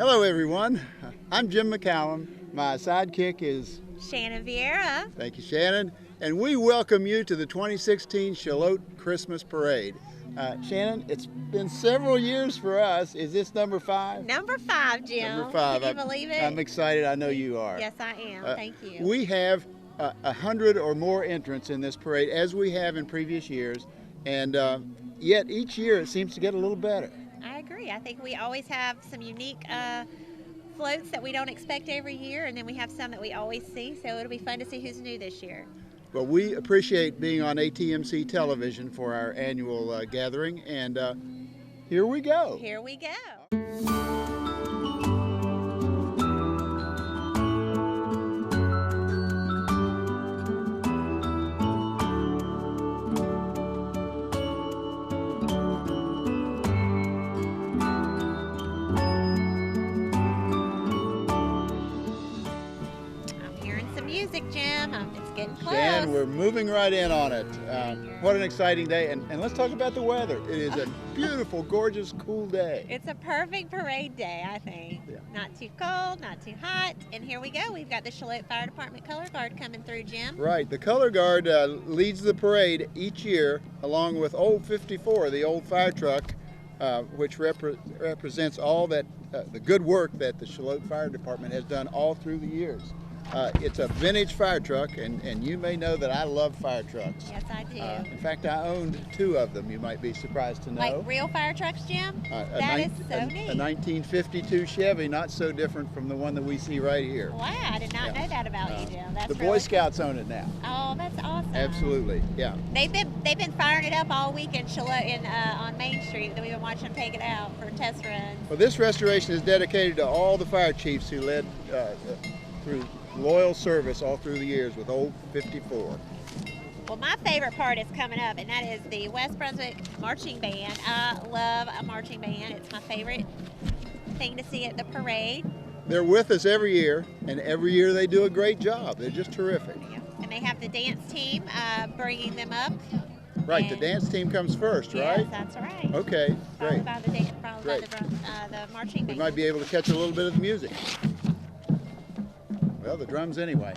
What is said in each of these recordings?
Hello everyone, I'm Jim MacCallum. My sidekick is Shannon Viera. Thank you, Shannon. And we welcome you to the 2016 Shallotte Christmas Parade. Shannon, it's been several years for us. Is this number 5? Number 5, Jim. Number 5. Can you believe it? I'm excited. I know you are. Yes, I am. Thank you. We have 100 or more entrants in this parade, as we have in previous years. And yet each year it seems to get a little better. I agree. I think we always have some unique floats that we don't expect every year, and then we have some that we always see, so it'll be fun to see who's new this year. Well, we appreciate being on ATMC television for our annual gathering, and here we go. Here we go. Music, Jim. It's getting close. And we're moving right in on it. What an exciting day. And let's talk about the weather. It is a beautiful, gorgeous, cool day. It's a perfect parade day, I think. Yeah. Not too cold, not too hot. And here we go. We've got the Shallotte Fire Department Color Guard coming through, Jim. Right. The Color Guard leads the parade each year, along with Old 54, the old fire truck, which represents all that the good work that the Shallotte Fire Department has done all through the years. It's a vintage fire truck, and you may know that I love fire trucks. Yes, I do. In fact, I owned 2 of them, you might be surprised to know. Like real fire trucks, Jim? That is so neat. A 1952 Chevy, not so different from the one that we see right here. Wow, I did not know that about you, Jim. That's the Boy really Scouts own it now. Oh, that's awesome. Absolutely, yeah. They've been firing it up all week in Shallotte on Main Street. That we've been watching them take it out for test runs. Well, this restoration is dedicated to all the fire chiefs who led through loyal service all through the years with Old 54. Well, my favorite part is coming up, and that is the West Brunswick Marching Band. I love a marching band. It's my favorite thing to see at the parade. They're with us every year, and every year they do a great job. They're just terrific. Yeah. And they have the dance team bringing them up. Right, the dance team comes first, right? Yes, that's right. Okay, great. Followed by the marching band. We might be able to catch a little bit of the music. Well, the drums anyway.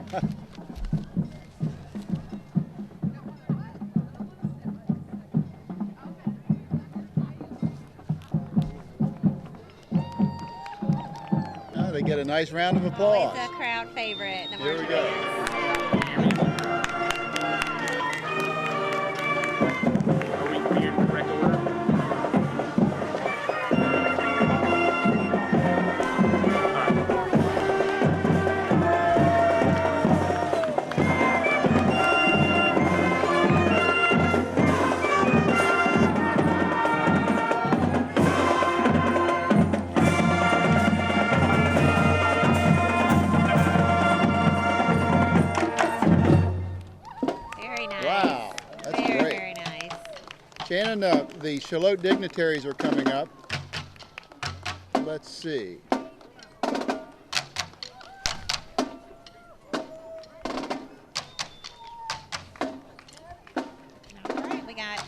They get a nice round of applause. Always a crowd favorite. Here we go. Wow, that's great. Very nice. Shannon, the Shallotte dignitaries are coming up. Let's see. All right,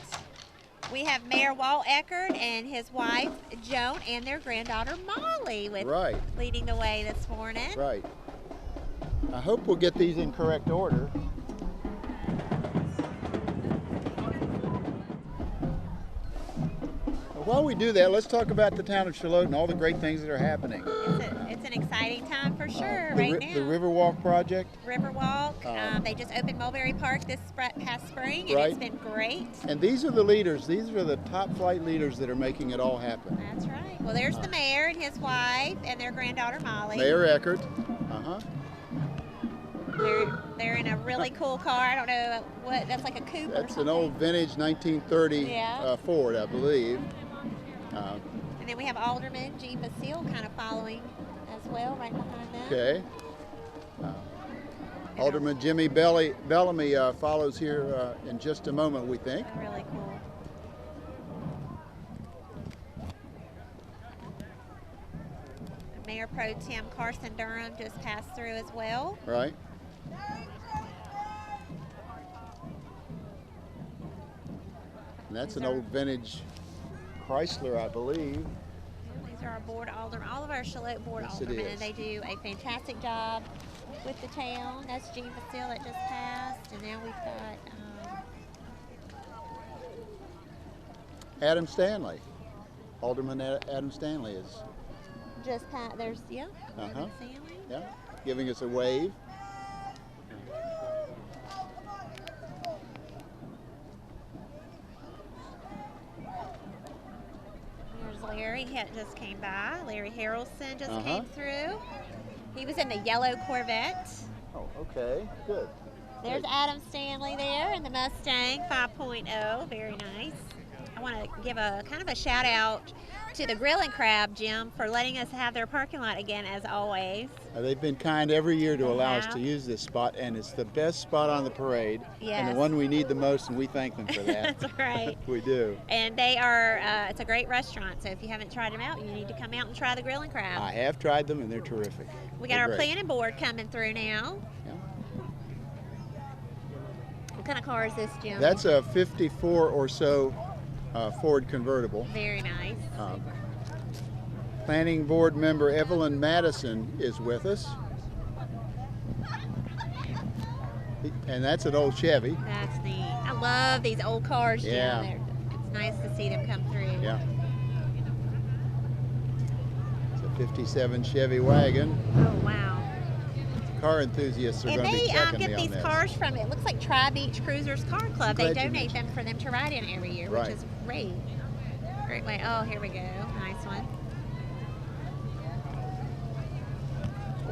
we have Mayor Walt Eckert and his wife Joan and their granddaughter Molly leading the way this morning. Right. I hope we'll get these in correct order. While we do that, let's talk about the town of Shallotte and all the great things that are happening. It's an exciting time for sure The right now. The Riverwalk project. Riverwalk. They just opened Mulberry Park this past spring, and it's been great. And these are the leaders. These are the top flight leaders that are making it all happen. That's right. Well, there's the mayor and his wife and their granddaughter Molly. Mayor Eckert. They're in a really cool car. I don't know what that's like a coupe. That's an old vintage 1930 Ford, I believe. And then we have Alderman G. Basile kind of following as well, right behind them. Okay. Alderman Jimmy Bellamy follows here in just a moment, we think. Really cool. Mayor Pro Tem Carson Durham just passed through as well. Right. And that's an old vintage Chrysler, I believe. These are our board aldermen, all of our Shallotte board Yes, it aldermen. is. They do a fantastic job with the town. That's Jean Basile that just passed, and now we've got Adam Stanley. Alderman Adam Stanley is just passed. There's Alderman Stanley. giving us a wave. There's Larry. He just came by. Larry Harrelson just came through. He was in the yellow Corvette. Oh, okay, good. There's Adam Stanley there in the Mustang 5.0. Very nice. I want to give a kind of a shout out to the Grill and Crab, Jim, for letting us have their parking lot again, as always. They've been kind every year to allow us to use this spot, and it's the best spot on the parade, and the one we need the most, and we thank them for that. That's right. We do. And they are, it's a great restaurant, so if you haven't tried them out, you need to come out and try the Grill and Crab. I have tried them, and they're terrific. We got our planning board coming through now. Yeah. What kind of car is this, Jim? That's a 54 or so Ford convertible. Very nice. Planning board member Evelyn Madison is with us. And that's an old Chevy. That's neat. I love these old cars, Jim. Yeah. It's nice to see them come through. Yeah. It's a 57 Chevy wagon. Oh, wow. Car enthusiasts are And going to be they checking me get on these this. cars from, it looks like Tri-Beach Cruisers Car Club. They Glad you donate mentioned them for them to ride in every year, Right. which is great. Great way. Oh, here we go. Nice one.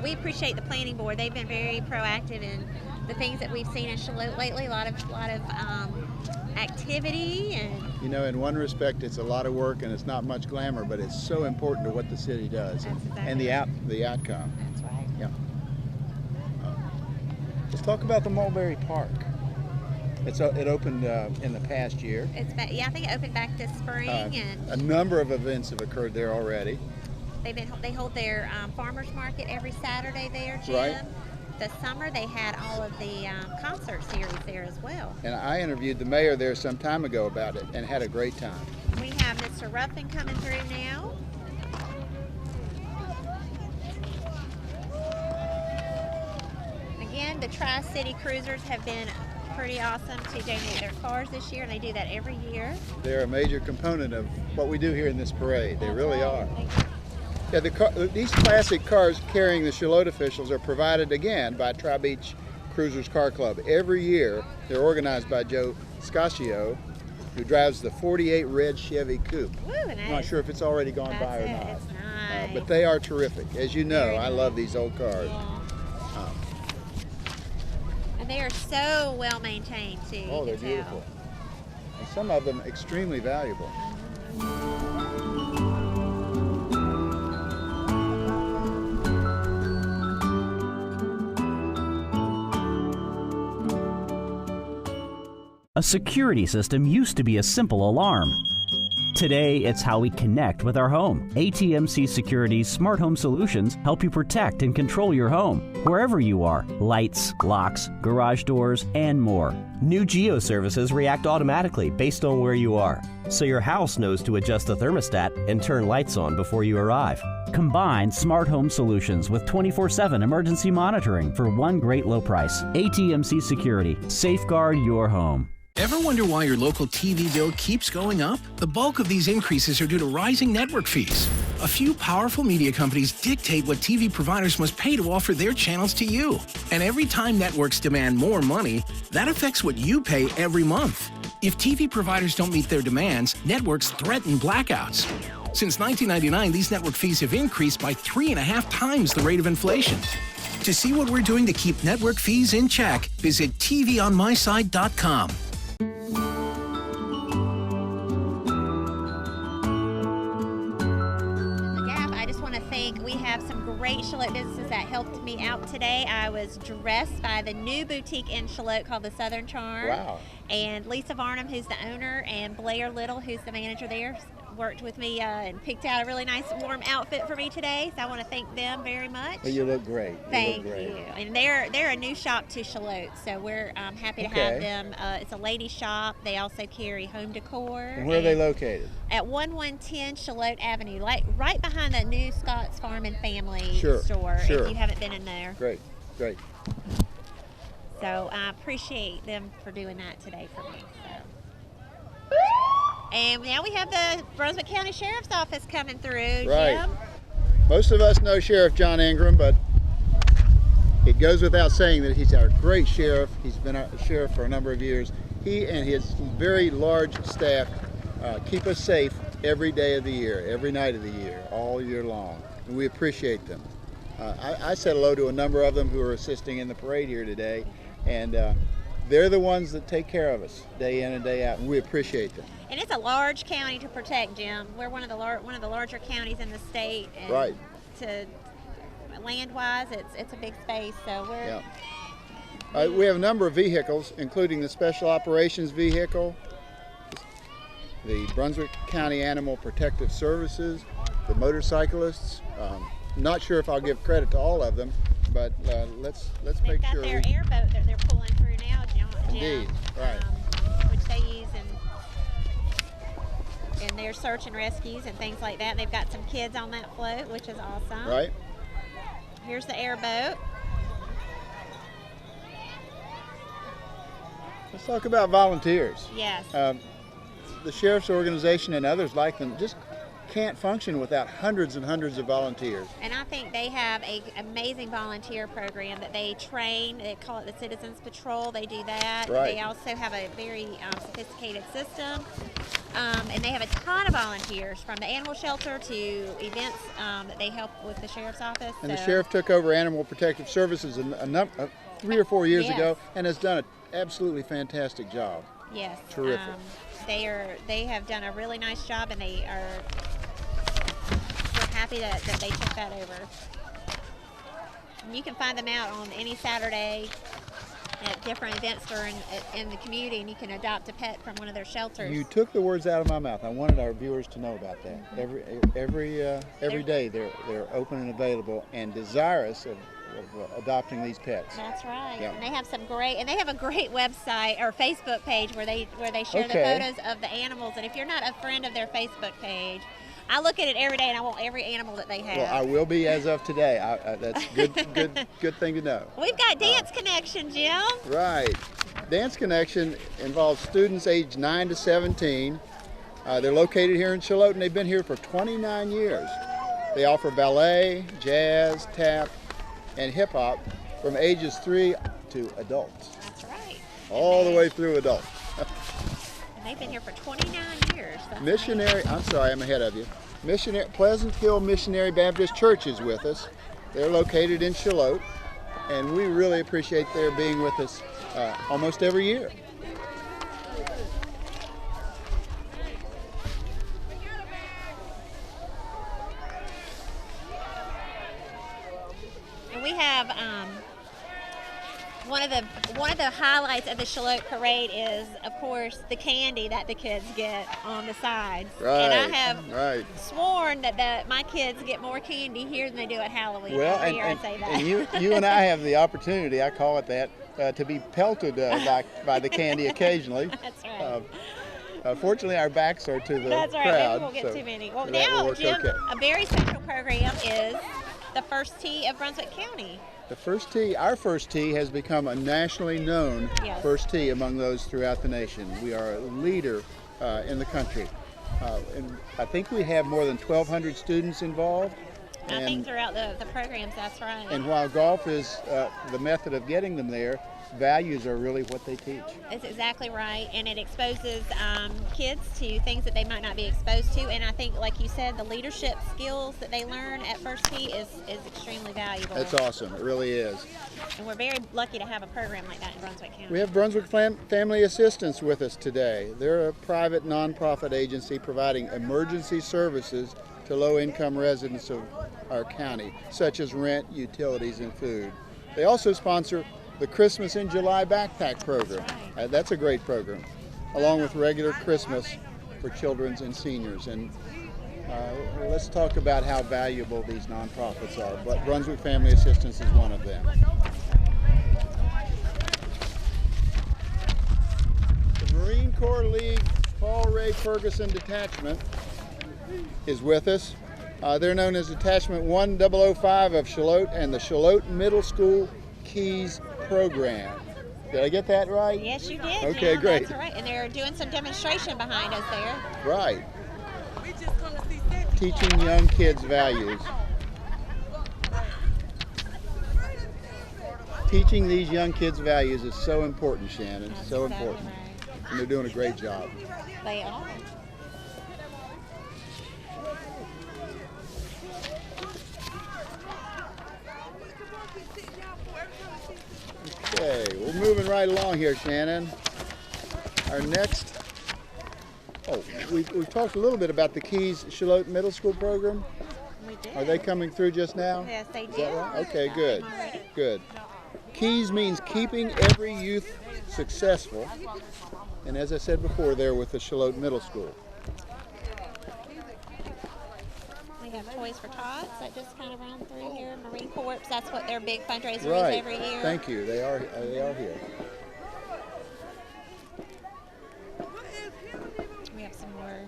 We appreciate the planning board. They've been very proactive in the things that we've seen in Shallotte lately. A lot of activity, and You know, in one respect, it's a lot of work and it's not much glamour, but it's so important to what the city does That's exactly and the outcome. that's right. Yeah. Let's talk about the Mulberry Park. It opened in the past year. It's I think it opened back this spring, and A number of events have occurred there already. they hold their farmers market every Saturday there, Jim. Right. The summer they had all of the concert series there as well. And I interviewed the mayor there some time ago about it and had a great time. We have Mr. Ruffin coming through now. Again, the Tri-City Cruisers have been pretty awesome to donate their cars this year, and they do that every year. They're a major component of what we do here in this parade. They really are. Yeah, these classic cars carrying the Shallotte officials are provided again by Tri-Beach Cruisers Car Club. Every year, they're organized by Joe Scaccio, who drives the 48 red Chevy Coupe. Woo, I'm not sure if it's already gone by or not. It's nice. But they are terrific. As you know, Very I nice. love these old cars. Yeah. And they are so well maintained too. Oh, you they're can beautiful. And some of them extremely valuable. A security system used to be a simple alarm. Today, it's how we connect with our home. ATMC Security's smart home solutions help you protect and control your home, wherever you are. Lights, locks, garage doors, and more. New Geo services react automatically based on where you are, so your house knows to adjust the thermostat and turn lights on before you arrive. Combine smart home solutions with 24/7 emergency monitoring for one great low price. ATMC Security. Safeguard your home. Ever wonder why your local TV bill keeps going up? The bulk of these increases are due to rising network fees. A few powerful media companies dictate what TV providers must pay to offer their channels to you. And every time networks demand more money, that affects what you pay every month. If TV providers don't meet their demands, networks threaten blackouts. Since 1999, these network fees have increased by 3.5 times the rate of inflation. To see what we're doing to keep network fees in check, visit tvonmyside.com. We have some great Shallotte businesses that helped me out today. I was dressed by the new boutique in Shallotte called the Southern Charm. Wow. And Lisa Varnum, who's the owner, and Blair Little, who's the manager there, worked with me and picked out a really nice warm outfit for me today. So I want to thank them very much. Well, you look great. Thank you. And they're a new shop to Shallotte, so we're happy to have them. It's a lady shop. They also carry home decor. And where are they located? At 1110 Shallotte Avenue, like right behind the new Scott's Farm and Family store. Sure. If you haven't been in there. Great. So I appreciate them for doing that today for me. So. And now we have the Brunswick County Sheriff's Office coming through, Right. Jim. Most of us know Sheriff John Ingram, but it goes without saying that he's our great sheriff. He's been our sheriff for a number of years. He and his very large staff keep us safe every day of the year, every night of the year, all year long. And we appreciate them. I said hello to a number of them who are assisting in the parade here today, and they're the ones that take care of us day in and day out, and we appreciate them. And it's a large county to protect, Jim. We're one of the larger counties in the state, and Right. to land-wise, it's a big space. So we're we have a number of vehicles, including the Special Operations Vehicle, the Brunswick County Animal Protective Services, the motorcyclists. Not sure if I'll give credit to all of them, but let's make sure. They've got their airboat that they're pulling through now, Jim. Indeed, right. Which they use in their search and rescues and things like that. They've got some kids on that float, which is awesome. Right. Here's the airboat. Let's talk about volunteers. Yes. The Sheriff's Organization and others like them just can't function without hundreds and hundreds of volunteers. And I think they have an amazing volunteer program that they train. They call it the Citizens Patrol. They do that. Right. They also have a very sophisticated system. And they have a ton of volunteers, from the animal shelter to events that they help with the Sheriff's Office. And the Sheriff took over Animal Protective Services 3 or 4 years ago and has done an absolutely fantastic job. Yes. Terrific. They have done a really nice job, and we're happy that they took that over. And you can find them out on any Saturday at different events in the community, and you can adopt a pet from one of their shelters. You took the words out of my mouth. I wanted our viewers to know about that. Every day they're open and available and desirous of adopting these pets. That's right. Yeah. And they have a great website or Facebook page where they share the photos of the animals. And if you're not a friend of their Facebook page, I look at it every day and I want every animal that they have. Well, I will be as of today. That's good thing to know. We've got Dance Connection, Jim. Right. Dance Connection involves students aged 9 to 17. They're located here in Shallotte, and they've been here for 29 years. They offer ballet, jazz, tap, and hip hop from ages 3 to adults. That's right. All the way through adults. And they've been here for 29 years. I'm sorry, I'm ahead of you. Pleasant Hill Missionary Baptist Church is with us. They're located in Shallotte, and we really appreciate their being with us almost every year. And we have one of the highlights of the Shallotte Parade is, of course, the candy that the kids get on the sides. Right. And I have sworn that my kids get more candy here than they do at Halloween. Well, I say that. and you and I have the opportunity, I call it that, to be pelted by the candy occasionally. That's right. Fortunately, our backs are to the That's right. crowd. Maybe we'll get too many. Well, that will now, work Jim, okay. a very special program is the First Tee of Brunswick County. The First Tee, our First Tee has become a nationally known First Tee among those throughout the nation. We are a leader in the country. And I think we have more than 1,200 students involved. I think throughout the programs, that's right. And while golf is the method of getting them there, values are really what they teach. That's exactly right, and it exposes kids to things that they might not be exposed to. And I think, like you said, the leadership skills that they learn at First Tee is extremely valuable. That's awesome. It really is. And we're very lucky to have a program like that in Brunswick County. We have Brunswick Family Assistance with us today. They're a private nonprofit agency providing emergency services to low-income residents of our county, such as rent, utilities, and food. They also sponsor the Christmas in July backpack program. That's a great program, along with regular Christmas for children and seniors. And Let's talk about how valuable these nonprofits are. But Brunswick Family Assistance is one of them. The Marine Corps League Paul Ray Ferguson Detachment is with us. They're known as Detachment 1005 of Shallotte and the Shallotte Middle School Keys Program. Did I get that right? Yes, you did. Okay, Jim. great. That's right. And they're doing some demonstration behind us there. Right. Teaching young kids values. Teaching these young kids values is so important, Shannon. That's So exactly important. right. And they're doing a great job. They are. Okay, we're moving right along here, Shannon. Our next, we've talked a little bit about the Keys Shallotte Middle School program. We did. Are they coming through just now? Yes, they Is did. that right? Okay, good. Already. Good. Keys means keeping every youth successful. And as I said before, they're with the Shallotte Middle School. We have Toys for Tots that just kind of run through here. Marine Corps, that's what their big fundraiser Right. is every year. Thank you. They are here. We have some more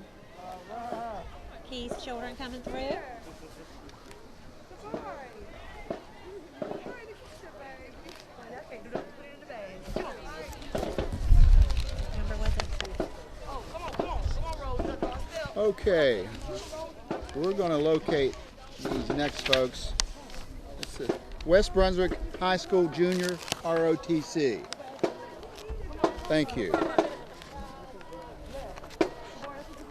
Keys children coming through. Number was it? Okay. We're going to locate these next folks. It's the West Brunswick High School Junior ROTC. Thank you.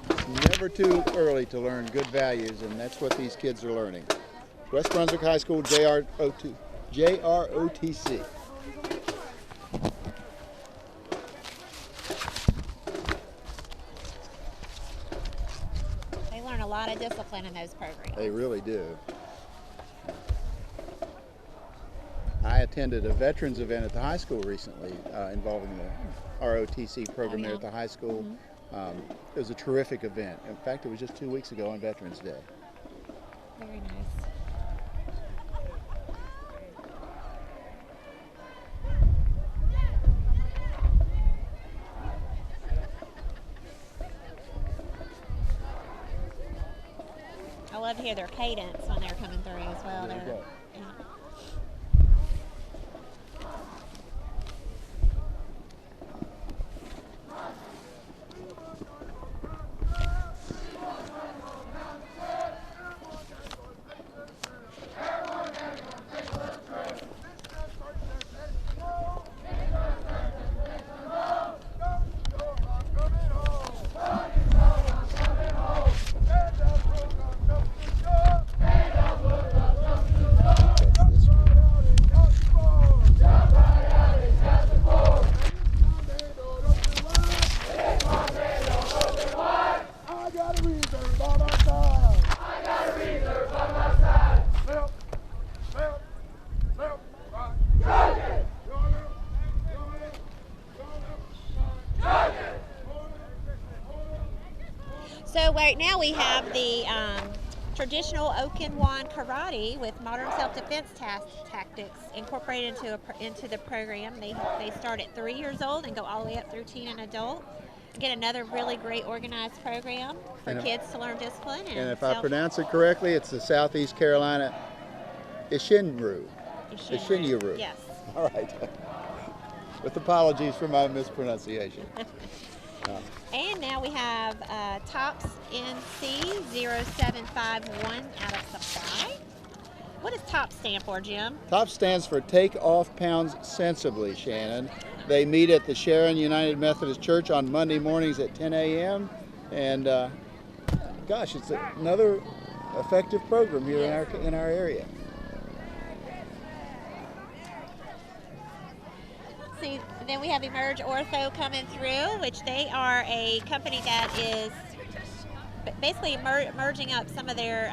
It's never too early to learn good values, and that's what these kids are learning. West Brunswick High School JROTC. They learn a lot of discipline in those programs. They really do. I attended a veterans event at the high school recently involving the ROTC program there at the high school. It was a terrific event. In fact, it was just 2 weeks ago on Veterans Day. Very nice. I love to hear their cadence when they're coming through as well. There you go. Yeah. So right now we have the traditional Okinwan karate with modern self-defense tactics incorporated into the program. They start at 3 years old and go all the way up through teen and adult. Get another really great organized program for kids to learn discipline. And if I pronounce it correctly, it's the Southeast Carolina Ishinru. Yes. All right. With apologies for my mispronunciation. And now we have Tops NC 0751 out of supply. What does TOPS stand for, Jim? TOPS stands for Take Off Pounds Sensibly, Shannon. They meet at the Sharon United Methodist Church on Monday mornings at 10 a.m. And gosh, it's another effective program here in our area. See, then we have Emerge Ortho coming through, which they are a company that is basically merging up some of their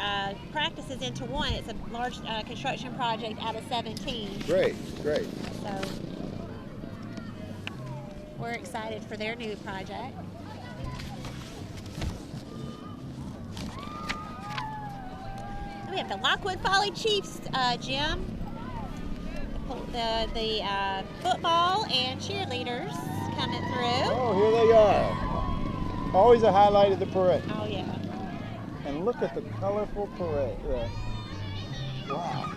practices into one. It's a large construction project out of 17. Great. So we're excited for their new project. We have the Lockwood Folly Chiefs, Jim. The football and cheerleaders coming through. Oh, here they are. Always a highlight of the parade. Oh, yeah. And look at the colorful parade. Wow.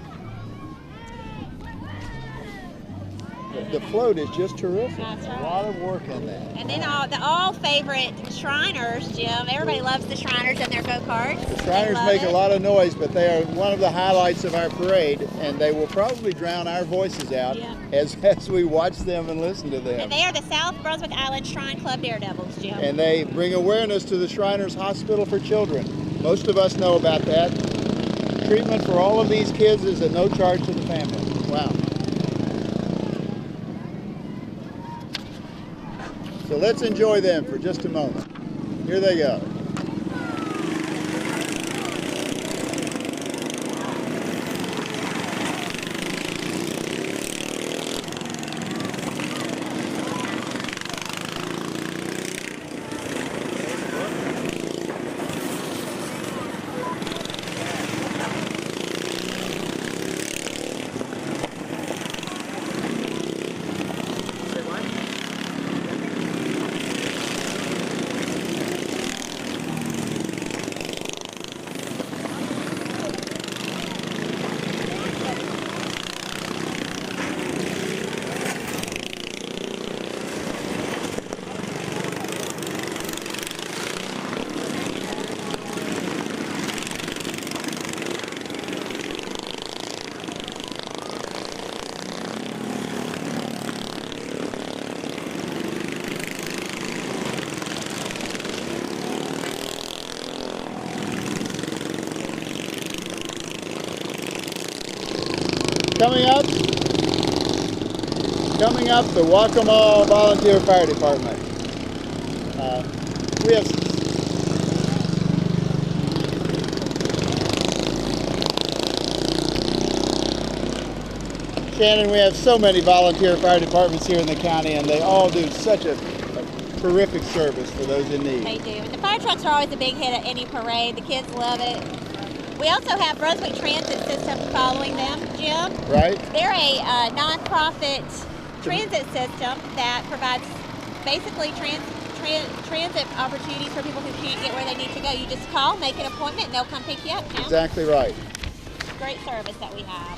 The float is just terrific. That's right. A lot of work in that. And then all favorite Shriners, Jim. Everybody loves the Shriners and their go-karts. The Shriners make a lot of noise, but they are one of the highlights of our parade, and they will probably drown our voices out as we watch them and listen to them. And they are the South Brunswick Island Shrine Club Daredevils, Jim. And they bring awareness to the Shriners Hospital for Children. Most of us know about that. Treatment for all of these kids is at no charge to the family. Wow. So let's enjoy them for just a moment. Here they go. Coming up, the Waccamaw Volunteer Fire Department. We have Shannon, we have so many volunteer fire departments here in the county, and they all do such a terrific service for those in need. They do. And the fire trucks are always a big hit at any parade. The kids love it. We also have Brunswick Transit System following them, Jim. Right. They're a nonprofit transit system that provides basically transit opportunities for people who can't get where they need to go. You just call, make an appointment, and they'll come pick you up. Exactly right. Great service that we have.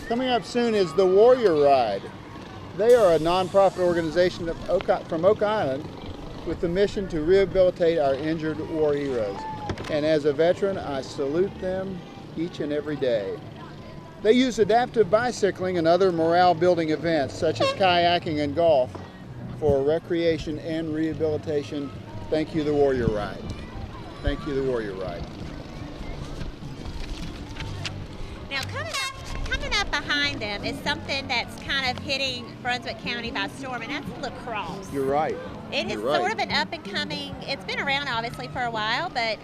Coming up soon is the Warrior Ride. They are a nonprofit organization from Oak Island with the mission to rehabilitate our injured war heroes. And as a veteran, I salute them each and every day. They use adaptive bicycling and other morale-building events such as kayaking and golf for recreation and rehabilitation. Thank you, the Warrior Ride. Thank you, the Warrior Ride. Now, coming up behind them is something that's kind of hitting Brunswick County by storm, and that's lacrosse. You're right. It is sort of an up-and-coming, it's been around obviously for a while, but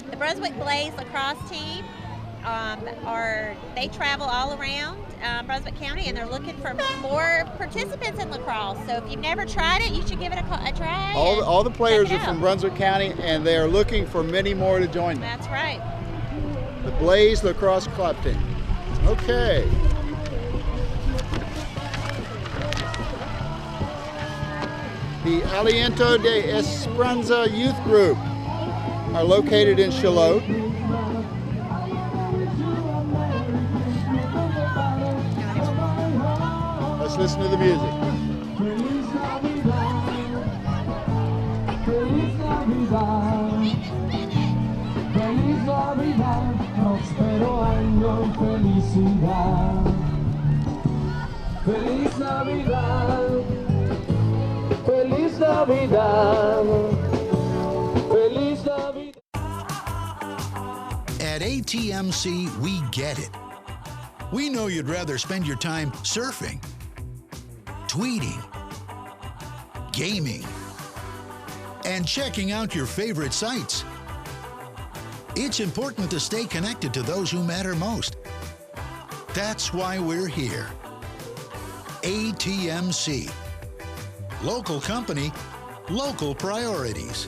the Brunswick Blaze lacrosse team, they travel all around Brunswick County, and they're looking for more participants in lacrosse. So if you've never tried it, you should give it a try. All the players are from Brunswick County, and they are looking for many more to join them. That's right. The Blaze Lacrosse Club team. Okay. The Aliento de Esperanza Youth Group are located in Shallotte. Let's listen to the music. Feliz Navidad, próspero año, felicidad. Feliz Navidad, Feliz Navidad, Feliz Navidad. At ATMC, we get it. We know you'd rather spend your time surfing, tweeting, gaming, and checking out your favorite sites. It's important to stay connected to those who matter most. That's why we're here. ATMC. Local company, local priorities.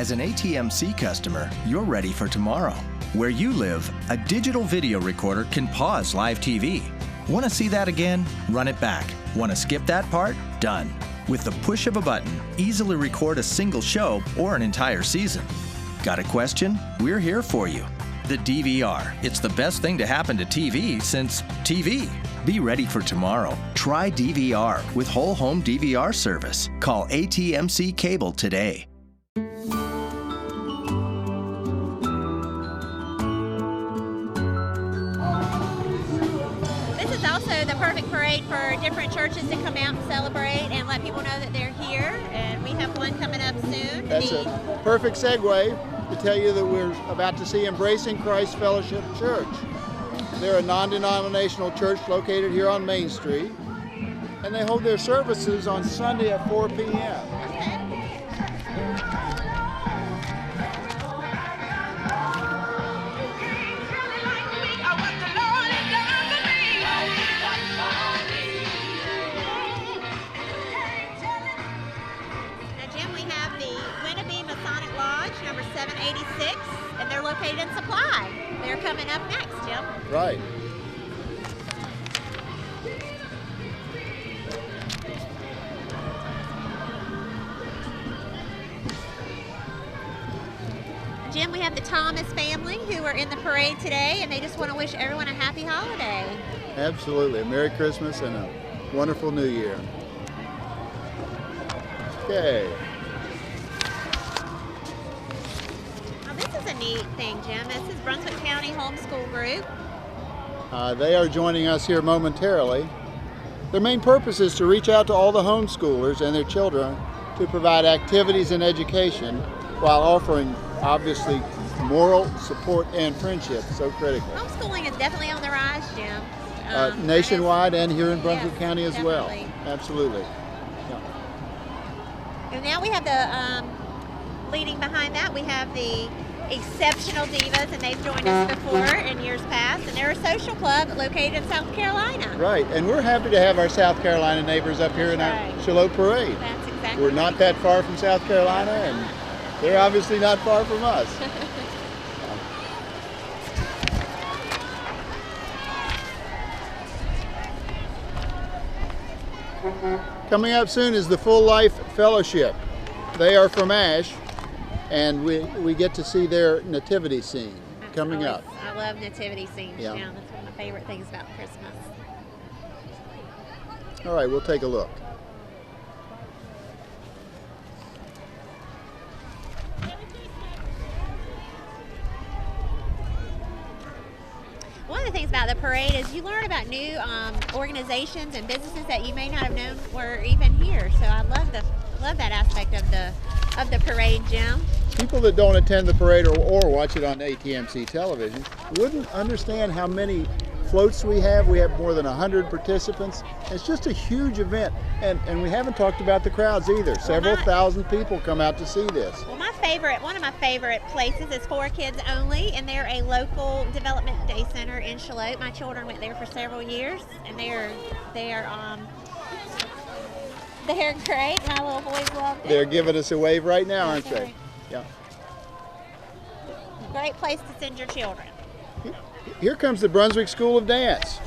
As an ATMC customer, you're ready for tomorrow. Where you live, a digital video recorder can pause live TV. Want to see that again? Run it back. Want to skip that part? Done. With the push of a button, easily record a single show or an entire season. Got a question? We're here for you. The DVR. It's the best thing to happen to TV since TV. Be ready for tomorrow. Try DVR with whole home DVR service. Call ATMC Cable today. This is also the perfect parade for different churches to come out and celebrate and let people know that they're here. And we have one coming up soon. That's a perfect segue to tell you that we're about to see Embracing Christ Fellowship Church. They're a non-denominational church located here on Main Street, and they hold their services on Sunday at 4 p.m. Number 786, and they're located in Supply. They're coming up next, Jim. Right. Jim, we have the Thomas family who are in the parade today, and they just want to wish everyone a happy holiday. Absolutely. A Merry Christmas and a wonderful New Year. Okay. This is a neat thing, Jim. This is Brunswick County Homeschool Group. They are joining us here momentarily. Their main purpose is to reach out to all the homeschoolers and their children to provide activities and education while offering, obviously, moral support and friendship, so critical. Homeschooling is definitely on the rise, Jim. Nationwide and here in Brunswick County as definitely. well. Absolutely. Yeah. And now we have the, leading behind that, we have the Exceptional Divas, and they've joined us before in years past, and they're a social club located in South Carolina. Right, and we're happy to have our South Carolina neighbors up here in our Shallotte Parade. That's exactly We're not that far from South Carolina, and they're obviously not far from us. Coming up soon is the Full Life Fellowship. They are from Ash, and we get to see their nativity scene coming up. I love nativity scenes. Yeah. Yeah, that's one of my favorite things about Christmas. All right, we'll take a look. One of the things about the parade is you learn about new organizations and businesses that you may not have known were even here. So I love that aspect of the parade, Jim. People that don't attend the parade or watch it on ATMC television wouldn't understand how many floats we have. We have more than 100 participants. It's just a huge event, and we haven't talked about the crowds either. Several thousand people come out to see this. Well, one of my favorite places is For Kids Only, and they're a local development day center in Shallotte. My children went there for several years, and they're great. My little boys love it. They're giving us a wave right now, aren't they? Yeah. Great place to send your children. Here comes the Brunswick School of Dance.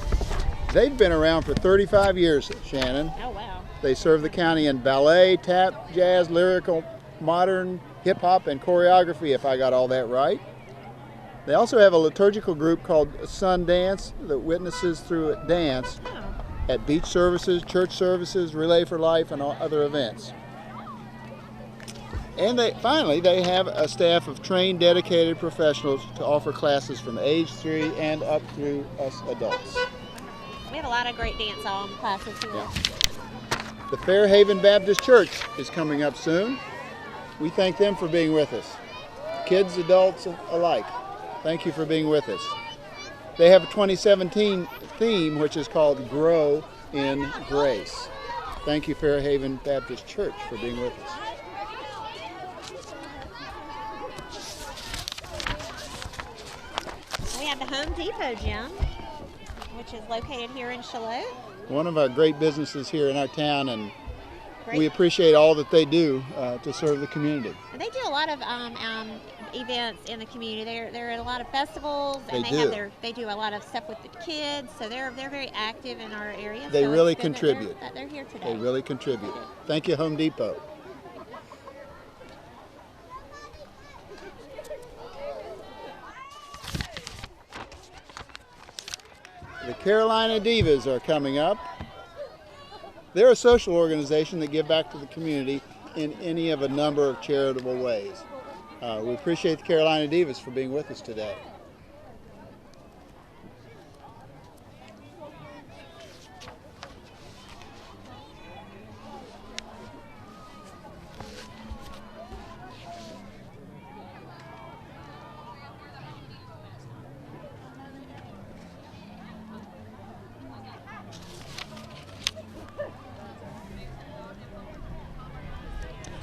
They've been around for 35 years, Shannon. Oh, wow. They serve the county in ballet, tap, jazz, lyrical, modern, hip-hop, and choreography, if I got all that right. They also have a liturgical group called Sun Dance that witnesses through dance at beach services, church services, Relay for Life, and other events. And finally, they have a staff of trained, dedicated professionals to offer classes from age 3 and up through us adults. We have a lot of great dance classes here. Yeah. The Fairhaven Baptist Church is coming up soon. We thank them for being with us. Kids, adults alike, thank you for being with us. They have a 2017 theme, which is called Grow in Grace. Thank you, Fairhaven Baptist Church, for being with us. We have the Home Depot, Jim, which is located here in Shallotte. One of our great businesses here in our town, and we appreciate all that they do to serve the community. And they do a lot of events in the community. They're at a lot of festivals, and they do a lot of stuff with the kids. So they're very active in our area. They so really contribute. They're here today. They really contribute. Thank you, Home Depot. The Carolina Divas are coming up. They're a social organization that give back to the community in any of a number of charitable ways. We appreciate the Carolina Divas for being with us today.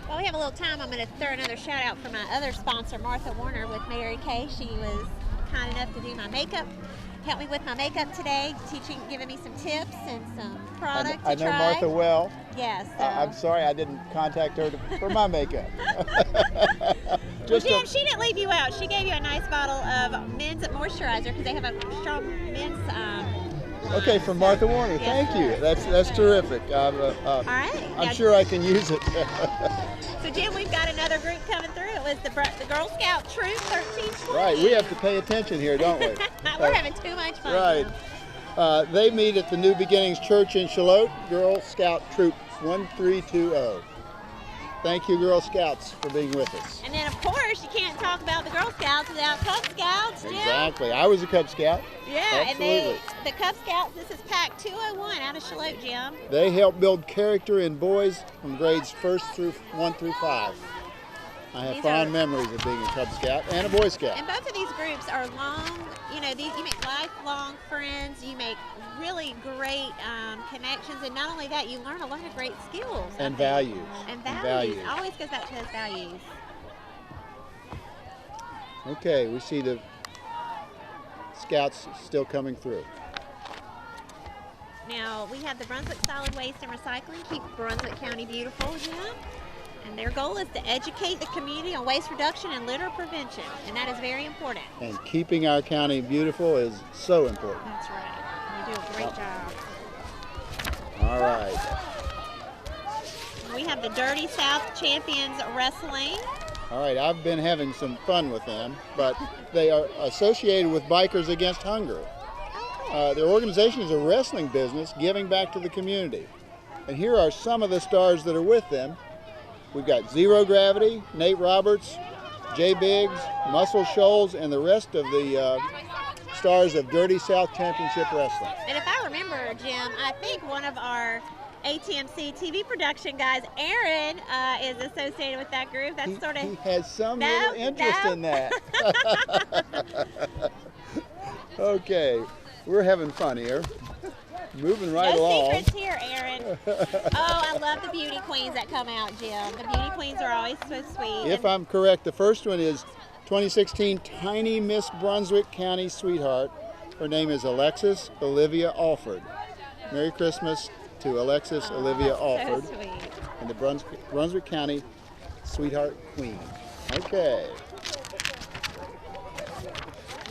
While we have a little time, I'm going to throw another shout out for my other sponsor, Martha Warner with Mary Kay. She was kind enough to do my makeup, help me with my makeup today, giving me some tips and some product I know Martha well. Yes. I'm sorry I didn't contact her for my makeup. Well, Jim, she didn't leave you out. She gave you a nice bottle of men's moisturizer because they have a strong men's Okay, from Martha Warner. Yes, Thank you. That's terrific. All right. I'm sure I can use it. So, Jim, we've got another group coming through. It was the Girl Scout Troop 1320. Right. We have to pay attention here, don't we? We're having too much fun. Right. They meet at the New Beginnings Church in Shallotte, Girl Scout Troop 1320. Thank you, Girl Scouts, for being with us. And then, of course, you can't talk about the Girl Scouts without Cub Scouts, Jim. Exactly. I was a Cub Scout. Yeah, absolutely. And the Cub Scouts, this is Pack 201 out of Shallotte, Jim. They help build character in boys from grades 1 through 5. I have fond memories of being a Cub Scout and a Boy Scout. And both of these groups are long, you make lifelong friends, you make really great connections, and not only that, you learn a lot of great skills. And values. And values. Always goes back to those values. Okay, we see the Scouts still coming through. Now, we have the Brunswick Solid Waste and Recycling, Keep Brunswick County Beautiful, Jim. And their goal is to educate the community on waste reduction and litter prevention, and that is very important. And keeping our county beautiful is so important. That's right. You do a great job. All right. We have the Dirty South Champions Wrestling. All right, I've been having some fun with them, but they are associated with Bikers Against Hunger. Their organization is a wrestling business giving back to the community. And here are some of the stars that are with them. We've got Zero Gravity, Nate Roberts, Jay Biggs, Muscle Shoals, and the rest of the stars of Dirty South Championship Wrestling. And if I remember, Jim, I think one of our ATMC TV production guys, Aaron, is associated with that group. That's He has some little interest in that. Okay, we're having fun here. Moving right along. No secrets here, Aaron. Oh, I love the beauty queens that come out, Jim. The beauty queens are always so sweet. If I'm correct, the first one is 2016 Tiny Miss Brunswick County Sweetheart. Her name is Alexis Olivia Alford. Merry Christmas to Alexis Olivia Alford. So sweet. And the Brunswick County Sweetheart Queen. Okay.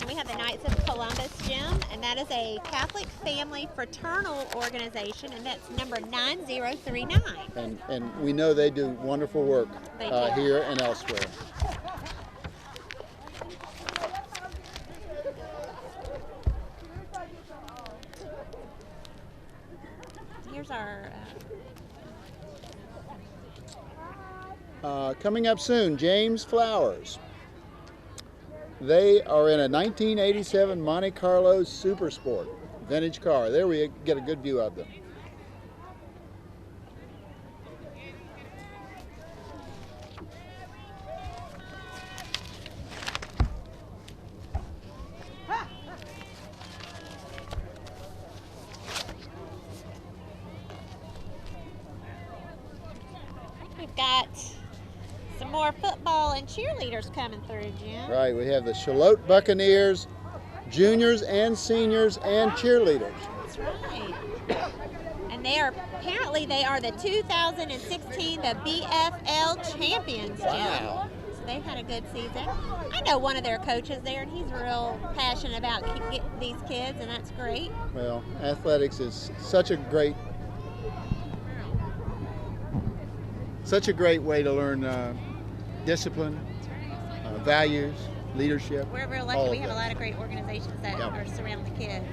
We have the Knights of Columbus, Jim, and that is a Catholic family fraternal organization, and that's number 9039. And we know they do wonderful work here and elsewhere. Here's our... Coming up soon, James Flowers. They are in a 1987 Monte Carlo Super Sport vintage car. There we get a good view of them. We've got some more football and cheerleaders coming through, Jim. Right, we have the Shallotte Buccaneers, juniors and seniors and cheerleaders. That's right. And And they are the 2016 the BFL champions, Jim. Wow. So they've had a good season. I know one of their coaches there, and he's real passionate about these kids, and that's great. Well, athletics is such a great way to learn discipline, values, leadership. We're real lucky. We have a lot of great organizations that are surrounding the kids.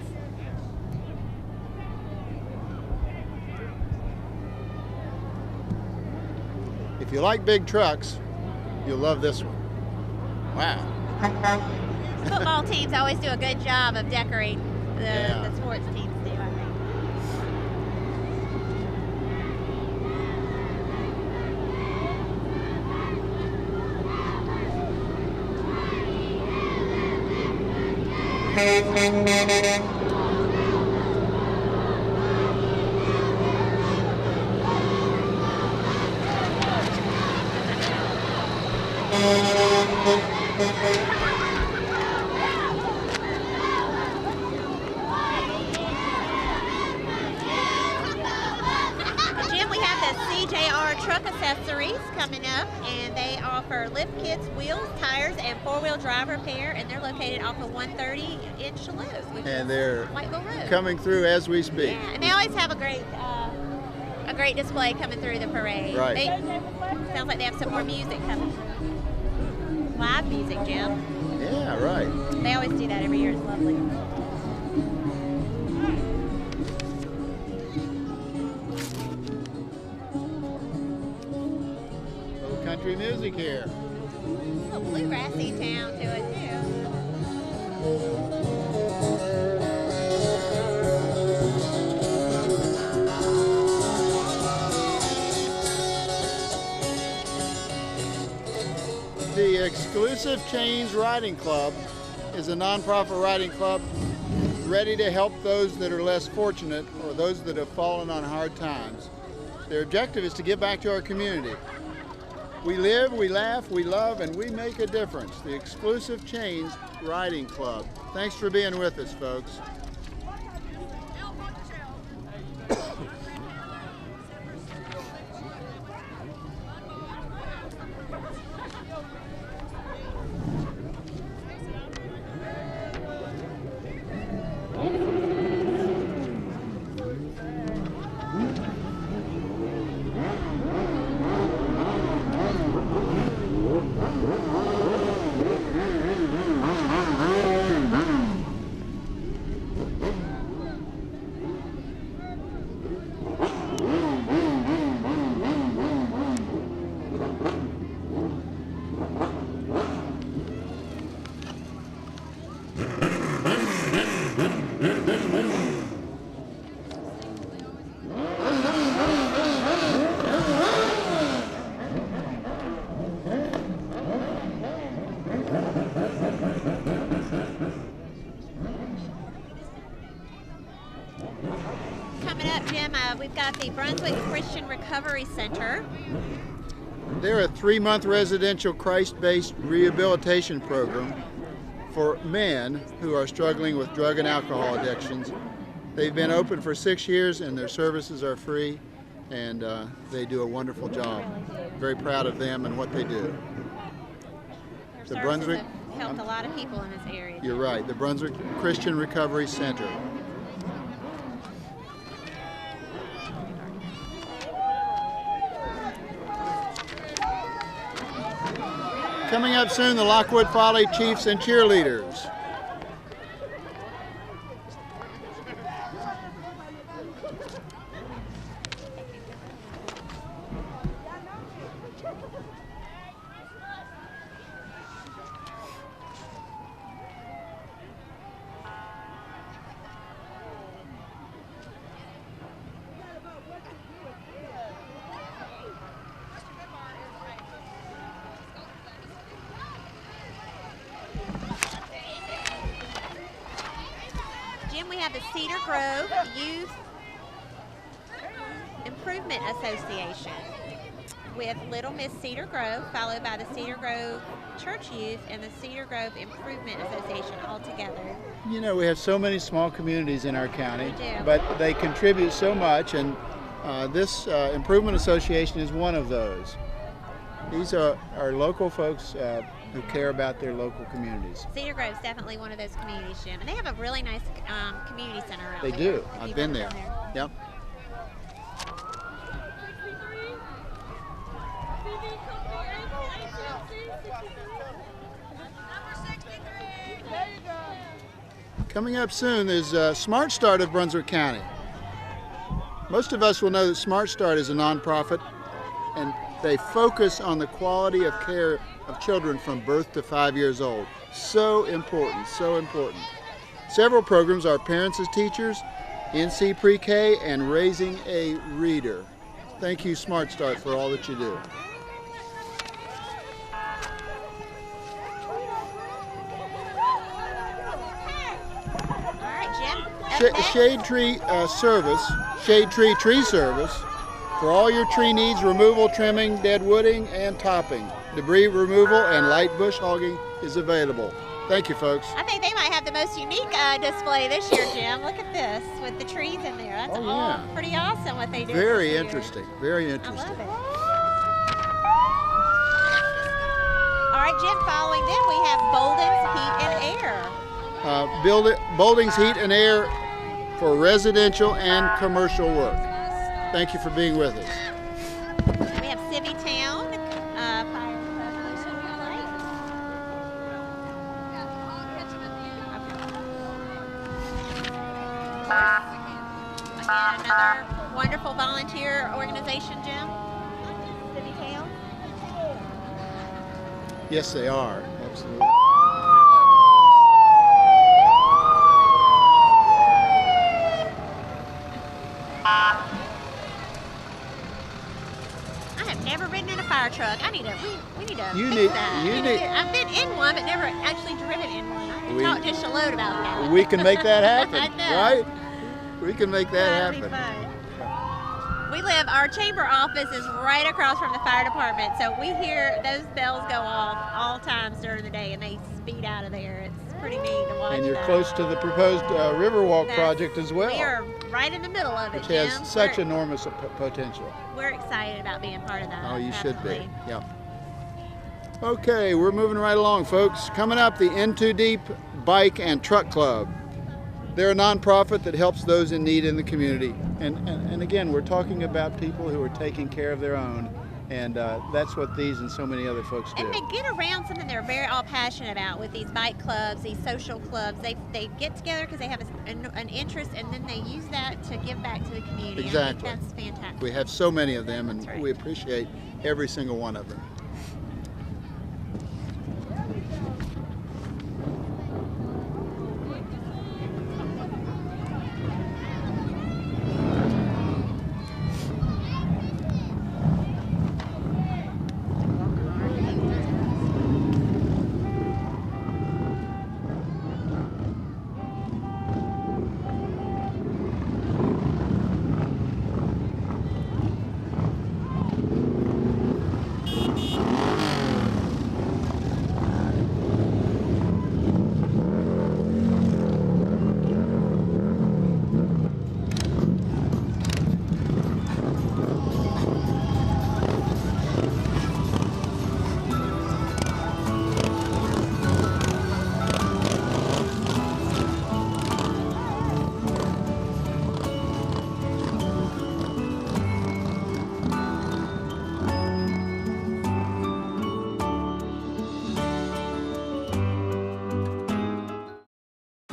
If you like big trucks, you'll love this one. Wow. Football teams always do a good job of decorating the sports teams do, I think. Jim, we have the CJR Truck Accessories coming up, and they offer lift kits, wheels, tires, and four-wheel drive repair, and they're located off of 130 in Shallotte, which And is they're Whiteville Road. coming through as we speak. Yeah, and they always have a great display coming through the parade. Right. Sounds like they have some more music coming. Live music, Jim. Yeah, right. They always do that every year. It's lovely. Little country music here. A little bluegrassy town to it, The Exclusive Chains Riding Club is a nonprofit riding club ready to help those that are less fortunate or those that have fallen on hard times. Their objective is to give back to our community. We live, we laugh, we love, and we make a difference. The Exclusive Chains Riding Club. Thanks for being with us, folks. Coming up, Jim, we've got the Brunswick Christian Recovery Center. They're a 3-month residential Christ-based rehabilitation program for men who are struggling with drug and alcohol addictions. They've been open for 6 years and their services are free, and they do a wonderful job. Very proud of them and what they do. The Brunswick have helped a lot of people in this area. You're right, the Brunswick Christian Recovery Center. Coming up soon, the Lockwood Folly Chiefs and Cheerleaders. Jim, we have the Cedar Grove Youth Improvement Association with Little Miss Cedar Grove, followed by the Cedar Grove Church Youth and the Cedar Grove Improvement Association all together. You know, we have so many small communities in our county, We do. but they contribute so much, and this Improvement Association is one of those. These are our local folks who care about their local communities. Cedar Grove's definitely one of those communities, Jim. And they have a really nice community center out They there. do. if I've you've been ever there. Yep. Coming up soon is Smart Start of Brunswick County. Most of us will know that Smart Start is a nonprofit, and they focus on the quality of care of children from birth to 5 years old. So important, so important. Several programs are Parents as Teachers, NC Pre-K, and Raising a Reader. Thank you, Smart Start, for all that you do. All right, Jim. Shade Tree Tree Service for all your tree needs: removal, trimming, dead wooding, and topping. Debris removal and light bush hogging is available. Thank you, folks. I think they might have the most unique display this year, Jim. Look at this with the trees in there. That's Oh, all yeah. pretty awesome what they do. Very this year. interesting. Very I interesting. love it. All right, Jim, following them, we have Bolden's Heat and Air. Bolding's Heat and Air for residential and commercial work. Thank you for being with us. We have Civvy Town, fire resolution light. Again, another wonderful volunteer organization, Jim. Civvy Town. Yes, they are. Absolutely. I have never ridden in a fire truck. We need to You fix need- that. you need- I've been in one, but never actually driven in one. I We- can talk to Shallotte about that. We can make that happen, I know. right? We can make that That'd be happen. fun. Our chamber office is right across from the fire department, so we hear those bells go off all times during the day, and they speed out of there. It's pretty neat to watch. And you're that. close to the proposed Riverwalk That's- project as well, We are right in the middle of it, which Jim. has such we're, enormous potential. we're excited about being part of that. Oh, you should be. definitely. Yeah. Okay, we're moving right along, folks. Coming up, the In Too Deep Bike and Truck Club. They're a nonprofit that helps those in need in the community. And again, we're talking about people who are taking care of their own, and that's what these and so many other folks do. And they get around something they're very all passionate about with these bike clubs, these social clubs. They get together because they have an interest, and then they use that to give back to the community. Exactly. I think that's fantastic. We have so many of them, and That's right. we appreciate every single one of them.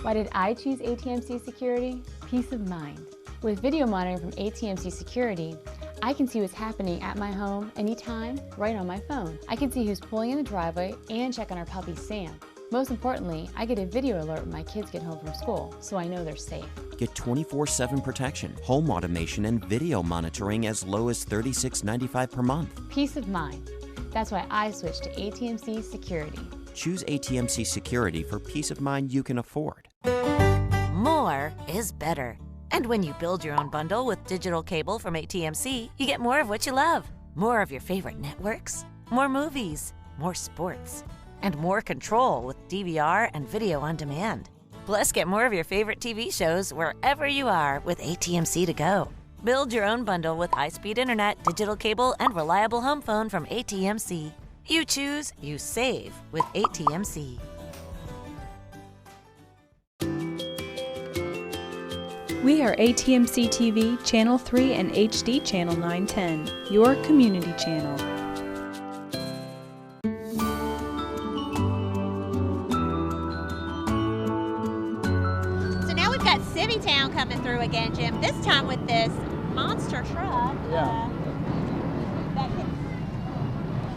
Why did I choose ATMC Security? Peace of mind. With video monitoring from ATMC Security, I can see what's happening at my home anytime, right on my phone. I can see who's pulling in the driveway and check on our puppy Sam. Most importantly, I get a video alert when my kids get home from school, so I know they're safe. Get 24/7 protection, home automation, and video monitoring as low as $36.95 per month. Peace of mind. That's why I switched to ATMC Security. Choose ATMC Security for peace of mind you can afford. More is better. And when you build your own bundle with digital cable from ATMC, you get more of what you love. More of your favorite networks, more movies, more sports, and more control with DVR and video on demand. Plus, get more of your favorite TV shows wherever you are with AT&C to go. Build your own bundle with high-speed internet, digital cable, and reliable home phone from AT&C. You choose, you save with AT&C. We are AT&C TV, Channel 3 and HD Channel 910, your community channel. So now we've got Civitan coming through again, Jim, this time with this monster truck. Yeah. That could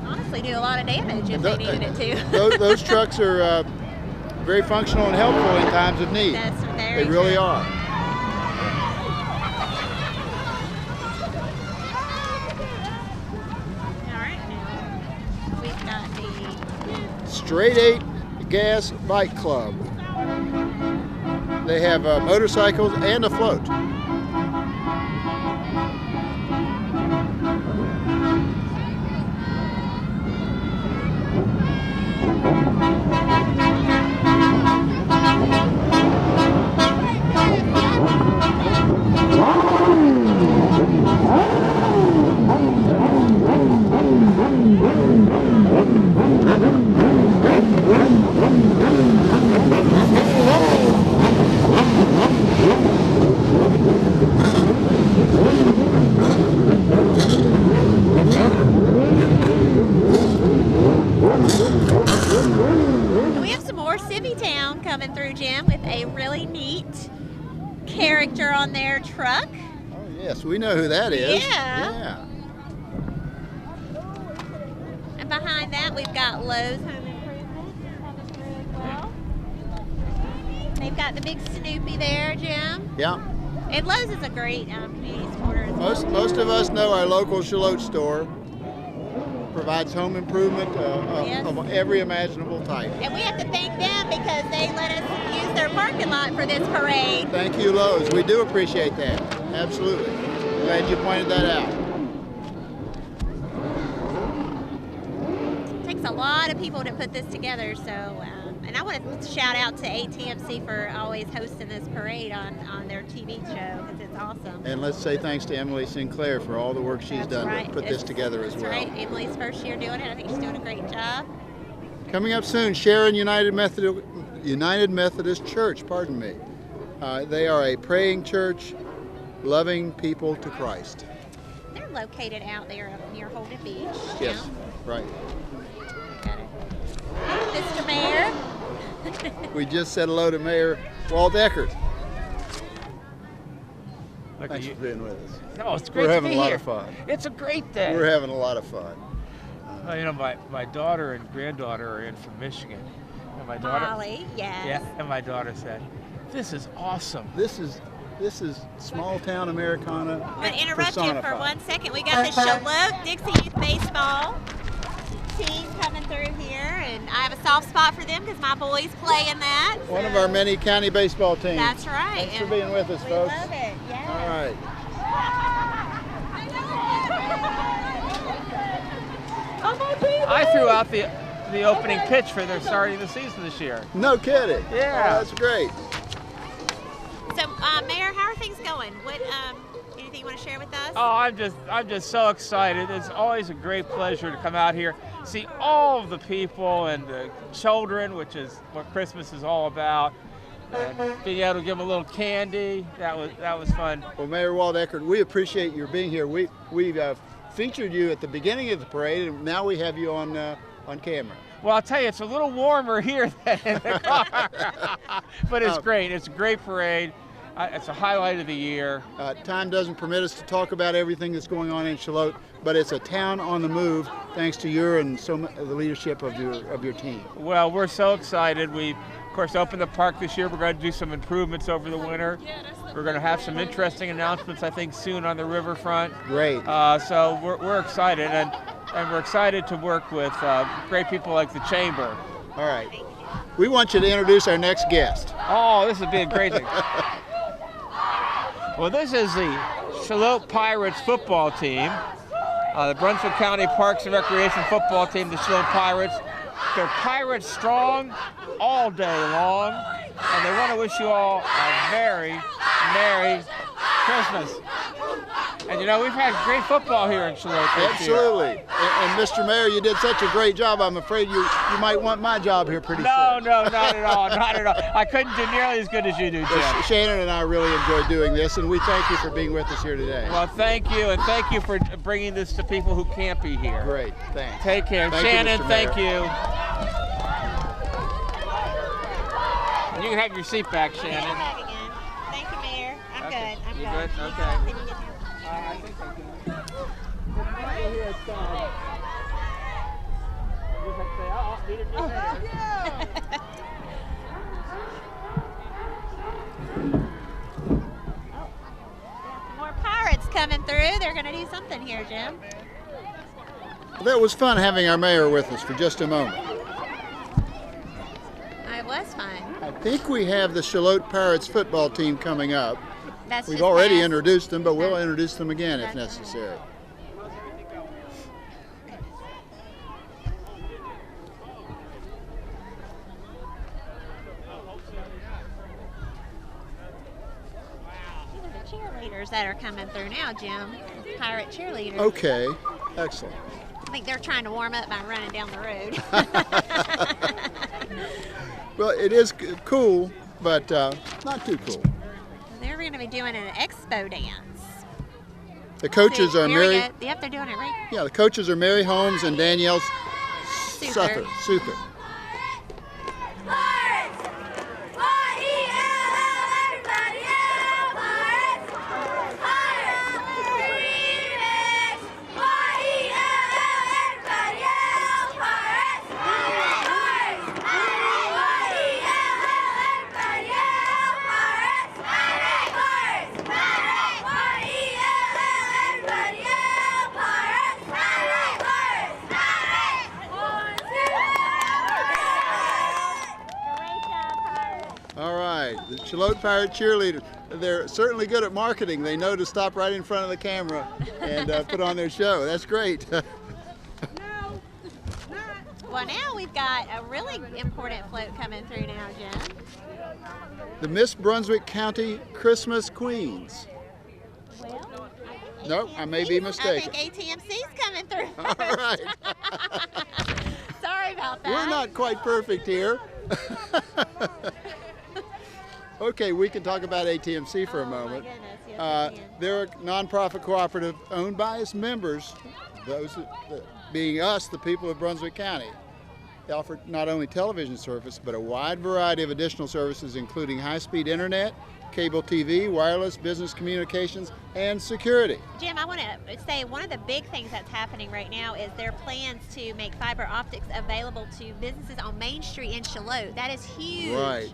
honestly do a lot of damage if they needed it to. Those trucks are very functional and helpful in times of need. That's very They really true. are. Straight 8 Gas Bike Club. They have motorcycles and a float. We have some more Civitan coming through, Jim, with a really neat character on their truck. Oh, yes, we know who that is. Yeah. And behind that, we've got Lowe's Home Improvement coming through as well. They've got the big Snoopy there, Jim. Yeah. And Lowe's is a great community supporter as well. Most of us know our local Shallotte store provides home improvement Yes. of every imaginable type. And we have to thank them because they let us use their parking lot for this parade. Thank you, Lowe's. We do appreciate that. Absolutely. Glad you pointed that out. It takes a lot of people to put this together, so and I want to shout out to AT&C for always hosting this parade on their TV show because it's awesome. And let's say thanks to Emily Sinclair for all the work she's That's done right. to put this together as That's well. right. Emily's first year doing it. I think she's doing a great job. Coming up soon, Sharon United Methodist Church, pardon me. They are a praying church, loving people to Christ. They're located out there up near Holden Beach. Yes, right. Got it. Mr. Mayor. We just said hello to Mayor Walt Eckert. Thanks for being with us. No, it's great We're to having be a lot here. of fun. It's a great day. We're having a lot of fun. You know, my daughter and granddaughter are in from Michigan. And my daughter, Molly, yes. Yeah, and my daughter said, "This is awesome." This is small town Americana. I'm going to interrupt you for personified. 1 second. We got the Shallotte Dixie Youth Baseball team coming through here, and I have a soft spot for them because my boys play in that. One of our many county baseball teams. That's right. Thanks for being with us, folks. We love it. Yes. All right. I threw out the opening pitch for their starting the season this year. No kidding. Yeah. Oh, that's great. So, Mayor, how are things going? What anything you want to share with us? Oh, I'm just so excited. It's always a great pleasure to come out here, see all of the people and the children, which is what Christmas is all about. And being able to give them a little candy, that was fun. Well, Mayor Walt Eckert, we appreciate your being here. We've featured you at the beginning of the parade, and now we have you on camera. Well, I'll tell you, it's a little warmer here than in the car, but it's great. It's a great parade. It's a highlight of the year. Time doesn't permit us to talk about everything that's going on in Shallotte, but it's a town on the move thanks to your and the leadership of your team. Well, we're so excited. We, of course, opened the park this year. We're going to do some improvements over the winter. We're going to have some interesting announcements, I think, soon on the riverfront. Great. So we're excited, and we're excited to work with great people like the Chamber. All right. We want you to introduce our next guest. Oh, this would be a great thing. Well, this is the Shallotte Pirates football team, the Brunswick County Parks and Recreation football team, the Shallotte Pirates. They're Pirates strong all day long. and they want to wish you all a very Merry Christmas. And you know, we've had great football here in Shallotte this year. Absolutely. And Mr. Mayor, you did such a great job. I'm afraid you might want my job here pretty soon. No, not at all, not at all. I couldn't do nearly as good as you do, Jim. Shannon and I really enjoyed doing this, and we thank you for being with us here today. Well, thank you, and thank you for bringing this to people who can't be here. Great, thanks. Take care. Thank Shannon, you, Mr. thank Mayor. you. And you can have your seat back, Shannon. Back again. Thank you, Mayor. I'm Okay. good. I'm You good. good? Okay. Can you get here? I think I can. More pirates coming through. They're going to do something here, Jim. That was fun having our mayor with us for just a moment. It was fun. I think we have the Shallotte Pirates football team coming up. That's We've just already passed. introduced them, but we'll introduce them again if necessary. These are the cheerleaders that are coming through now, Jim. Pirate cheerleaders. Okay, excellent. I think they're trying to warm up by running down the road. Well, it is cool, but not too cool. They're going to be doing an expo dance. The coaches See, are here we Mary. go. Yep, they're doing it right. Yeah, the coaches are Mary Holmes and Danielle Souther. Souther. All right, the Shallotte Pirate cheerleaders. They're certainly good at marketing. They know to stop right in front of the camera and put on their show. That's great. Well, now we've got a really important float coming through now, Jim. The Miss Brunswick County Christmas Queens. Well, Nope, I may be mistaken. I think ATMC's coming through. All right. Sorry about that. We're not quite perfect here. Okay, we can talk about ATMC for a moment. My goodness, yes, we can. They're a nonprofit cooperative owned by its members, those being us, the people of Brunswick County. They offer not only television service, but a wide variety of additional services, including high-speed internet, cable TV, wireless, business communications, and security. Jim, I want to say one of the big things that's happening right now is their plans to make fiber optics available to businesses on Main Street in Shallotte. That is huge. Right.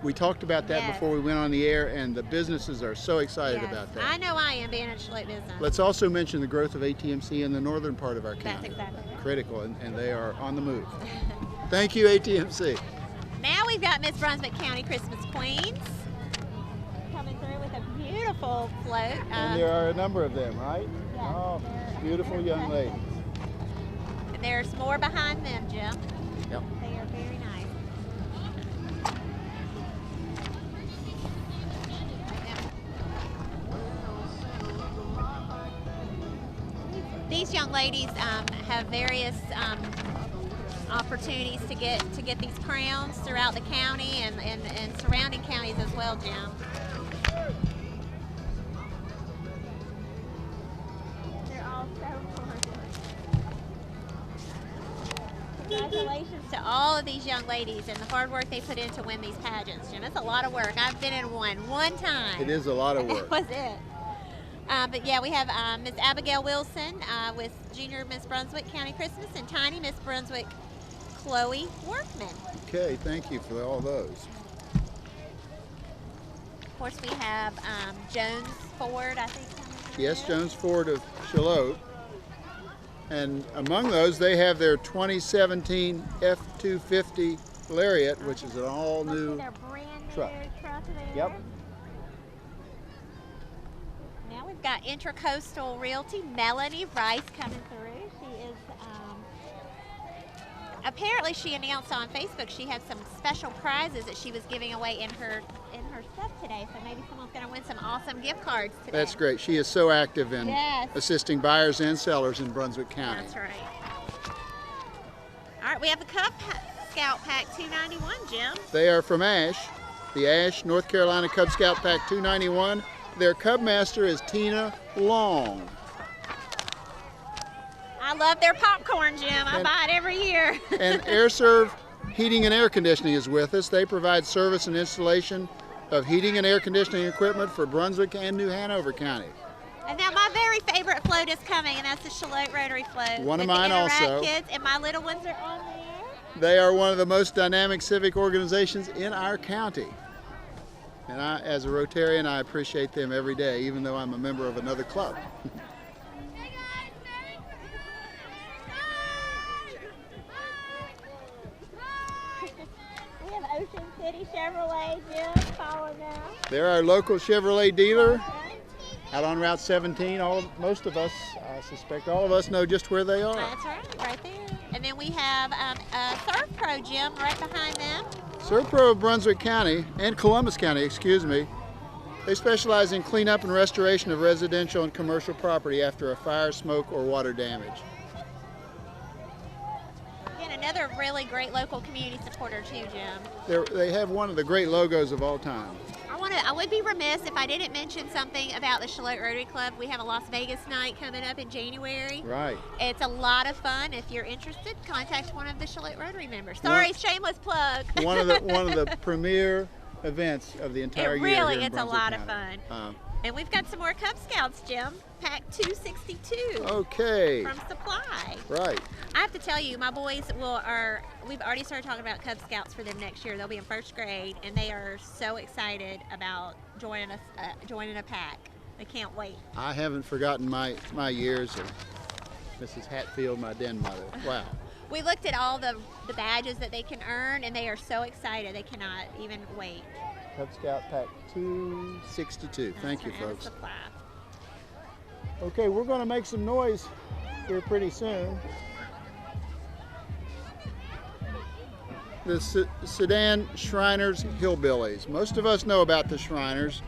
We talked about that Yes. before we went on the air, and the businesses are so excited Yes. about that. I know I am being a Shallotte business. Let's also mention the growth of ATMC in the northern part of our That's county. exactly right. Critical, and they are on the move. Thank you, ATMC. Now we've got Miss Brunswick County Christmas Queens coming through with a beautiful float. And there are a number of them, right? Yes, Oh, they're beautiful young ladies. There's more behind them, Jim. Yep. They are very nice. These young ladies have various opportunities to get these crowns throughout the county and surrounding counties as well, Jim. They're all so gorgeous. Congratulations to all of these young ladies and the hard work they put in to win these pageants, Jim. It's a lot of work. I've been in one time. It is a lot of work. That was it. But yeah, we have Miss Abigail Wilson with Junior Miss Brunswick County Christmas and Tiny Miss Brunswick Chloe Workman. Okay, thank you for all those. Of course, we have Jones Ford, I think. coming through. Yes, Jones Ford of Shallotte. And among those, they have their 2017 F-250 Lariat, which is an all-new Their brand new truck. truck there. Yep. Now we've got Intracoastal Realty, Melanie Rice coming through. She is apparently she announced on Facebook she had some special prizes that she was giving away in her stuff today. So maybe someone's going to win some awesome gift cards today. That's great. She is so active in Yes. assisting buyers and sellers in Brunswick County. That's right. All right, we have the Cub Scout Pack 291, Jim. They are from Ash, the Ash, North Carolina Cub Scout Pack 291. Their Cub Master is Tina Long. I love their popcorn, Jim. I buy it every year. And AirServe Heating and Air Conditioning is with us. They provide service and installation of heating and air conditioning equipment for Brunswick and New Hanover County. And now my very favorite float is coming, and that's the Shallotte Rotary float. One of with mine the Interact also. Kids, and my little ones are on there. They are one of the most dynamic civic organizations in our county. And I, as a Rotarian, I appreciate them every day, even though I'm a member of another club. We have Ocean City Chevrolet, Jim, following now. They're our local Chevrolet dealer out on Route 17. Most of us, I suspect all of us, know just where they are. That's right there. And then we have Surf Pro, Jim, right behind them. Surf Pro of Brunswick County, and Columbus County, excuse me, they specialize in cleanup and restoration of residential and commercial property after a fire, smoke, or water damage. Again, another really great local community supporter too, Jim. They have one of the great logos of all time. I would be remiss if I didn't mention something about the Shallotte Rotary Club. We have a Las Vegas night coming up in January. Right. It's a lot of fun. If you're interested, contact one of the Shallotte Rotary members. Sorry, shameless plug. one of the premier events of the entire year. Really, here in it's a Brunswick lot County. of fun. And we've got some more Cub Scouts, Jim. Pack 262. Okay. From Supply. Right. I have to tell you, my boys we've already started talking about Cub Scouts for them next year. They'll be in first grade, and they are so excited about joining a pack. They can't wait. I haven't forgotten my years of Mrs. Hatfield, my den mother. Wow. We looked at all the badges that they can earn, and they are so excited. They cannot even wait. Cub Scout Pack 262. Thank you, folks. Supply. Okay, we're going to make some noise here pretty soon. The Sedan Shriners Hillbillies. Most of us know about the Shriners.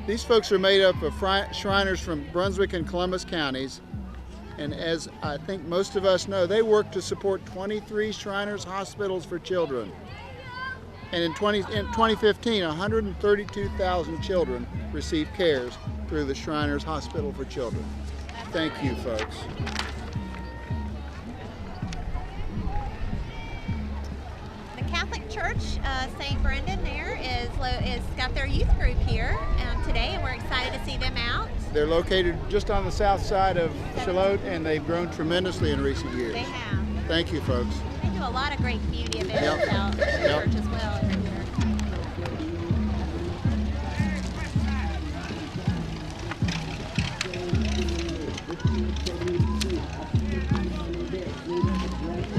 These folks are made up of Shriners from Brunswick and Columbus counties. And as I think most of us know, they work to support 23 Shriners hospitals for children. And in 2015, 132,000 children received cares through the Shriners Hospital for Children. Thank you, folks. The Catholic Church, St. Brendan there is got their youth group here today, and we're excited to see them out. They're located just on the south side of Shallotte, and they've grown tremendously in recent years. They have. Thank you, folks. They do a lot of great community events out at the church as well every year.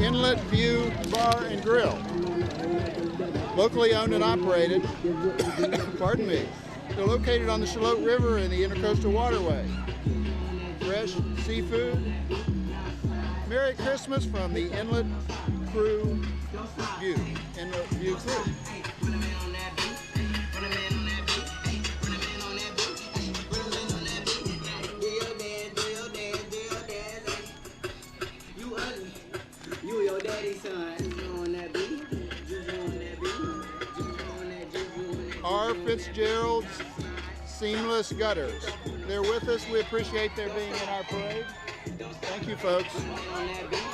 Inlet View Bar and Grill. Locally owned and operated. Pardon me. They're located on the Shallotte River and the Intercoastal Waterway. Fresh seafood. Merry Christmas from the Inlet Crew View. Inlet View Crew. R. Fitzgerald's Seamless Gutters. They're with us. We appreciate their being in our parade. Thank you, folks.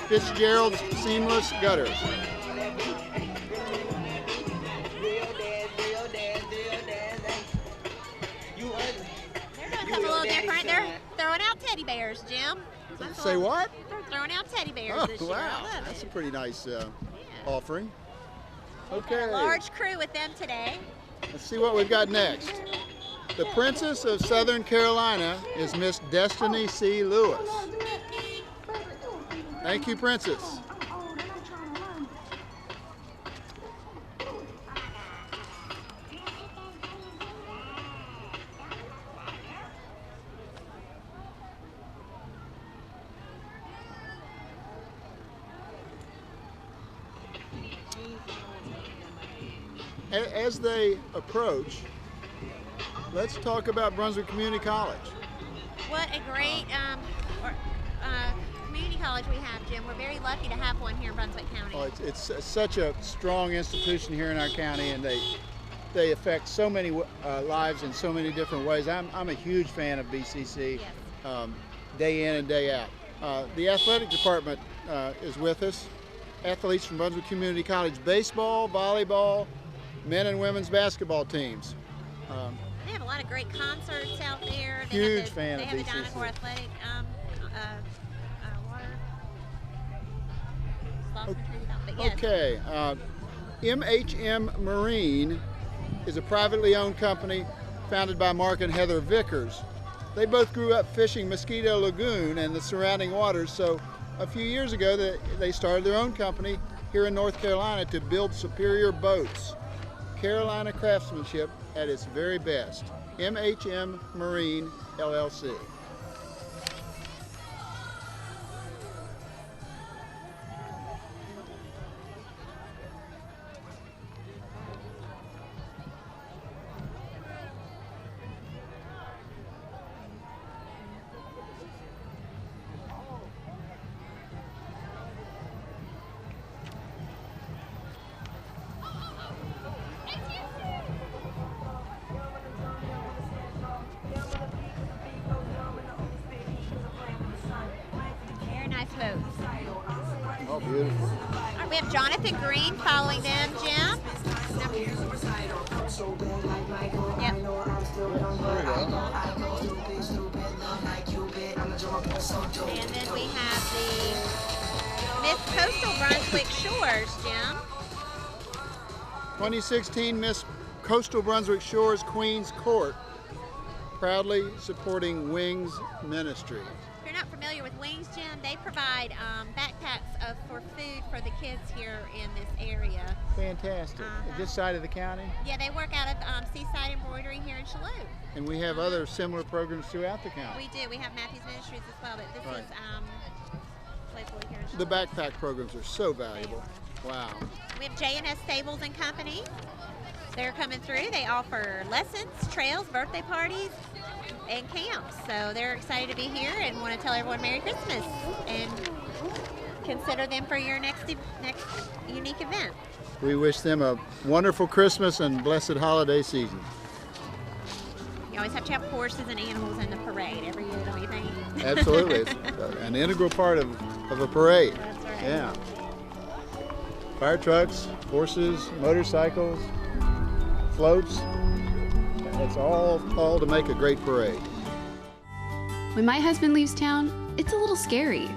Fitzgerald's Seamless Gutters. They're doing something a little different. They're throwing out teddy bears, Jim. Say what? They're throwing out teddy bears Oh, this year. wow. I love That's it. a pretty nice offering. We've got a large crew with them today. Let's see what we've got next. The Princess of Southern Carolina is Miss Destiny C. Lewis. Thank you, Princess. as they approach, let's talk about Brunswick Community College. What a great community college we have, Jim. We're very lucky to have one here in Brunswick County. Well, it's such a strong institution here in our county, and they affect so many lives in so many different ways. I'm a huge fan of BCC, yes. Day in and day out. The athletic department is with us. Athletes from Brunswick Community College baseball, volleyball, men and women's basketball teams. They have a lot of great concerts out there. Huge fan of BCC. They have the Donegal Athletic water. Okay. MHM Marine is a privately owned company founded by Mark and Heather Vickers. They both grew up fishing Mosquito Lagoon and the surrounding waters, so a few years ago they started their own company here in North Carolina to build superior boats. Carolina craftsmanship at its very best. MHM Marine, LLC. Oh, beautiful. All right, we have Jonathan Green following them, Jim. Yep. And then we have the Miss Coastal Brunswick Shores, Jim. 2016 Miss Coastal Brunswick Shores Queens Court, proudly supporting Wings Ministry. If you're not familiar with Wings, Jim, they provide backpacks for food for the kids here in this area. Fantastic. This side of the county? Yeah, they work out of Seaside Embroidery here in Shallotte. And we have other similar programs throughout the county. We do. We have Matthews Ministries as well, but this is Playboy here in The Shallotte. backpack programs are so valuable. Wow. We have J&S Stables and Company. They're coming through. They offer lessons, trails, birthday parties, and camps. So they're excited to be here and want to tell everyone Merry Christmas and consider them for your next unique event. We wish them a wonderful Christmas and blessed holiday season. You always have to have horses and animals in the parade every year, don't you think? Absolutely. It's an integral part of a parade. That's right. Yeah. Fire trucks, horses, motorcycles, floats. It's all to make a great parade. When my husband leaves town, it's a little scary.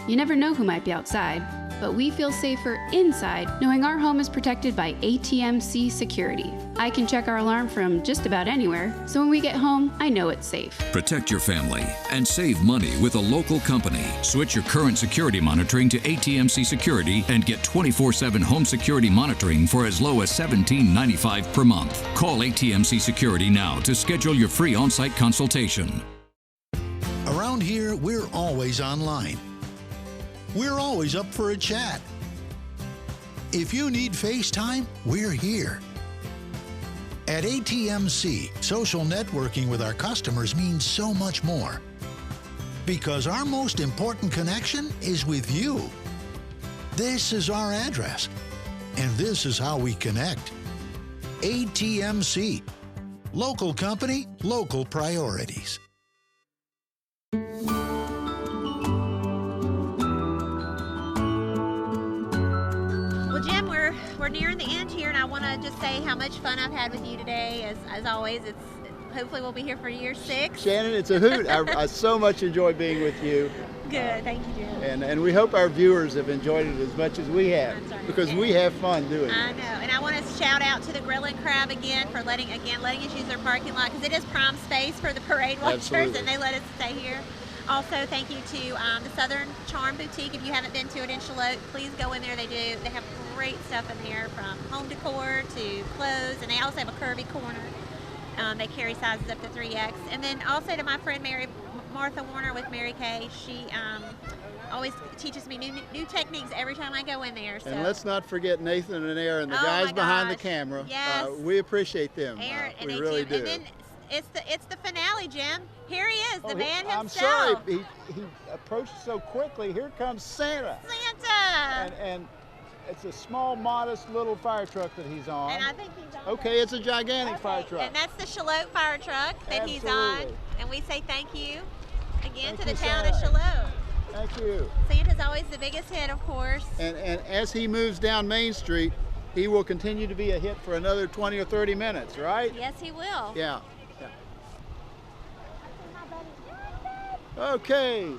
You never know who might be outside, but we feel safer inside knowing our home is protected by ATMC Security. I can check our alarm from just about anywhere, so when we get home, I know it's safe. Protect your family and save money with a local company. Switch your current security monitoring to ATMC Security and get 24/7 home security monitoring for as low as $17.95 per month. Call ATMC Security now to schedule your free on-site consultation. Around here, we're always online. We're always up for a chat. If you need FaceTime, we're here. At ATMC, social networking with our customers means so much more. Because our most important connection is with you. This is our address, and this is how we connect. ATMC. Local company, local priorities. Jim, we're nearing the end here, and I want to just say how much fun I've had with you today. As always, hopefully we'll be here for year 6. Shannon, it's a hoot. I so much enjoy being with you. Good, thank you, Jim. And we hope our viewers have enjoyed it as much as we have, because we have fun doing it. I know, and I want to shout out to the Grill and Crab again for letting us use their parking lot, because it is prime space for the parade watchers. Absolutely. And they let us stay here. Also, thank you to the Southern Charm Boutique. If you haven't been to it in Shallotte, please go in there. They have great stuff in there, from home decor to clothes, and they also have a curvy corner. They carry sizes up to 3X. And then also to my friend Martha Warner with Mary Kay. She always teaches me new techniques every time I go in there. So. And let's not forget Nathan and Aaron, the Oh guys my behind the gosh. camera. Yes. We appreciate them. Aaron and we ATM. really do. And then it's the finale, Jim. Here he is, the man I'm himself. sorry, he approached so quickly. Here comes Santa. Santa. And it's a small, modest little fire truck that he's on. And I think he's on. Okay, it's a gigantic fire truck. And that's the Shallotte fire truck that he's on. Absolutely. And we say thank you again Thank to the you, town of Shannon. Shallotte. Thank you. Santa's always the biggest hit, of course. And as he moves down Main Street, he will continue to be a hit for another 20 or 30 minutes, right? Yes, he will. Yeah. Okay.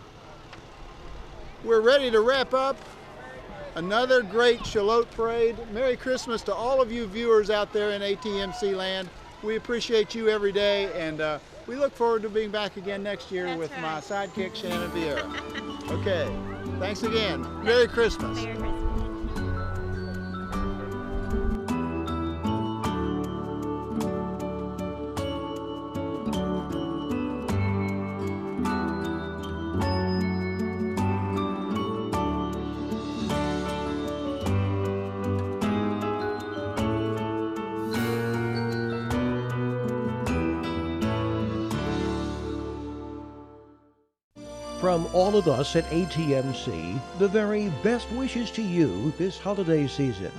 We're ready to wrap up another great Shallotte parade. Merry Christmas to all of you viewers out there in ATMC land. We appreciate you every day, and we look forward to being back again next year with my sidekick, Shannon Viera. Okay. Thanks again. Merry Christmas. Merry Christmas. From all of us at ATMC, the very best wishes to you this holiday season.